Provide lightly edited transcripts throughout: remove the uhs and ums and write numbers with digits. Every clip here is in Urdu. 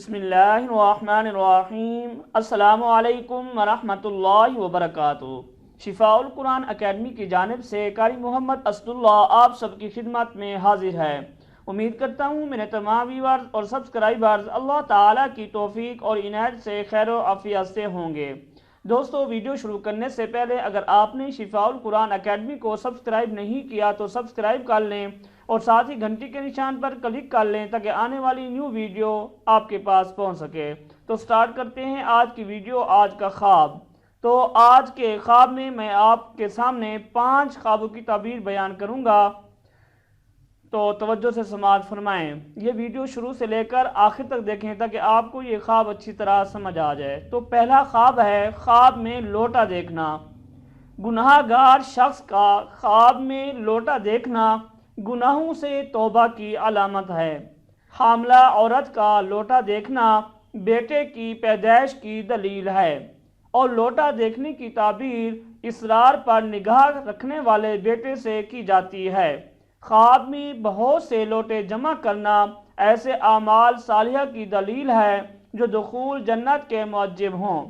بسم اللہ الرحمن الرحیم۔ السلام علیکم ورحمۃ اللہ وبرکاتہ۔ شفاء القرآن اکیڈمی کی جانب سے قاری محمد اسد اللہ آپ سب کی خدمت میں حاضر ہے۔ امید کرتا ہوں میرے تمام ویورز اور سبسکرائبرز اللہ تعالیٰ کی توفیق اور عنایت سے خیر و عافیت سے ہوں گے۔ دوستو، ویڈیو شروع کرنے سے پہلے اگر آپ نے شفاء القرآن اکیڈمی کو سبسکرائب نہیں کیا تو سبسکرائب کر لیں اور ساتھ ہی گھنٹی کے نشان پر کلک کر لیں تاکہ آنے والی نیو ویڈیو آپ کے پاس پہنچ سکے۔ تو سٹارٹ کرتے ہیں آج کی ویڈیو، آج کا خواب۔ تو آج کے خواب میں آپ کے سامنے 5 خوابوں کی تعبیر بیان کروں گا، تو توجہ سے سماعت فرمائیں۔ یہ ویڈیو شروع سے لے کر آخر تک دیکھیں تاکہ آپ کو یہ خواب اچھی طرح سمجھ آ جائے۔ تو پہلا خواب ہے خواب میں لوٹا دیکھنا۔ گناہ گار شخص کا خواب میں لوٹا دیکھنا گناہوں سے توبہ کی علامت ہے۔ حاملہ عورت کا لوٹا دیکھنا بیٹے کی پیدائش کی دلیل ہے، اور لوٹا دیکھنے کی تعبیر اسرار پر نگاہ رکھنے والے بیٹے سے کی جاتی ہے۔ خواب میں بہت سے لوٹے جمع کرنا ایسے اعمال صالحہ کی دلیل ہے جو دخول جنت کے موجب ہوں۔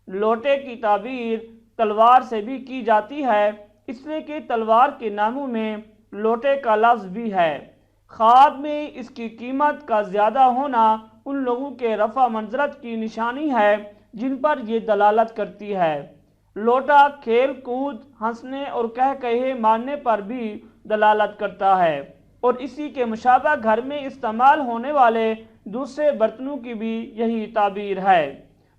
لوٹے کی تعبیر تلوار سے بھی کی جاتی ہے، اس لیے کہ تلوار کے ناموں میں لوٹے کا لفظ بھی ہے۔ خواب میں اس کی قیمت کا زیادہ ہونا ان لوگوں کے رفع منزلت کی نشانی ہے جن پر یہ دلالت کرتی ہے۔ لوٹا کھیل کود، ہنسنے اور کہے مارنے پر بھی دلالت کرتا ہے، اور اسی کے مشابہ گھر میں استعمال ہونے والے دوسرے برتنوں کی بھی یہی تعبیر ہے۔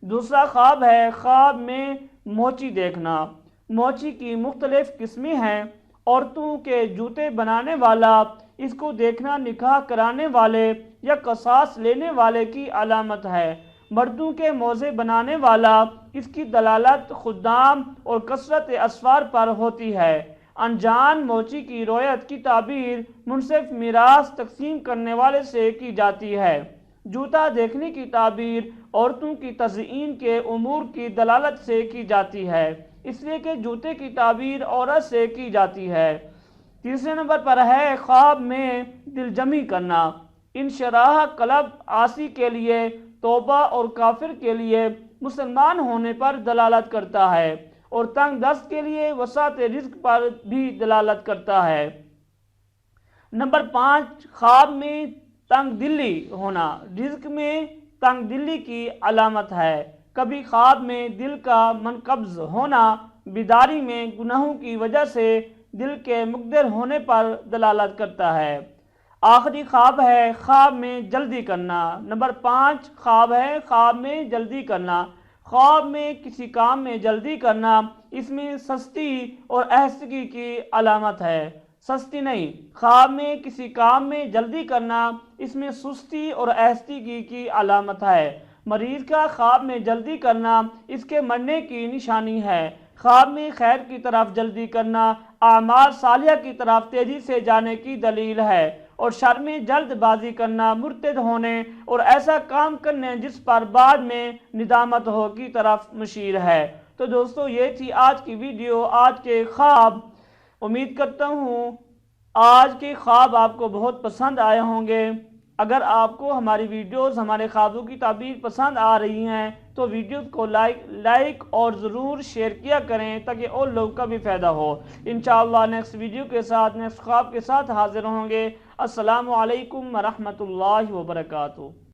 دوسرا خواب ہے خواب میں موچی دیکھنا۔ موچی کی مختلف قسمیں ہیں۔ عورتوں کے جوتے بنانے والا اس کو دیکھنا نکاح کرانے والے یا قصاص لینے والے کی علامت ہے۔ مردوں کے موزے بنانے والا اس کی دلالت خدام اور کثرت اسفار پر ہوتی ہے۔ انجان موچی کی رویت کی تعبیر منصف میراث تقسیم کرنے والے سے کی جاتی ہے۔ جوتا دیکھنے کی تعبیر عورتوں کی تزئین کے امور کی دلالت سے کی جاتی ہے، اس لیے کہ جوتے کی تعبیر عورت سے کی جاتی ہے۔ تیسرے نمبر پر ہے خواب میں دل جمی کرنا۔ انشراح قلب عاصی کے لیے توبہ اور کافر کے لیے مسلمان ہونے پر دلالت کرتا ہے، اور تنگ دست کے لیے وسعت رزق پر بھی دلالت کرتا ہے۔ نمبر 5، خواب میں تنگ دلی ہونا رزق میں تنگ دلی کی علامت ہے۔ کبھی خواب میں دل کا منقبض ہونا بیداری میں گناہوں کی وجہ سے دل کے مقدر ہونے پر دلالت کرتا ہے۔ آخری خواب ہے خواب میں جلدی کرنا۔ نمبر 5 خواب ہے خواب میں جلدی کرنا۔ خواب میں کسی کام میں جلدی کرنا اس میں سستی اور آہستگی کی علامت ہے، سستی نہیں۔ خواب میں کسی کام میں جلدی کرنا اس میں سستی اور آہستگی کی علامت ہے۔ مریض کا خواب میں جلدی کرنا اس کے مرنے کی نشانی ہے۔ خواب میں خیر کی طرف جلدی کرنا اعمال صالحہ کی طرف تیزی سے جانے کی دلیل ہے، اور شر میں جلد بازی کرنا مرتد ہونے اور ایسا کام کرنے جس پر بعد میں ندامت ہو کی طرف مشیر ہے۔ تو دوستو، یہ تھی آج کی ویڈیو، آج کے خواب۔ امید کرتا ہوں آج کے خواب آپ کو بہت پسند آئے ہوں گے۔ اگر آپ کو ہماری ویڈیوز، ہمارے خوابوں کی تعبیر پسند آ رہی ہیں تو ویڈیوز کو لائک اور ضرور شیئر کیا کریں تاکہ اور لوگوں کا بھی فائدہ ہو۔ انشاءاللہ نیکسٹ ویڈیو کے ساتھ، نیکسٹ خواب کے ساتھ حاضر ہوں گے۔ السلام علیکم ورحمۃ اللہ وبرکاتہ۔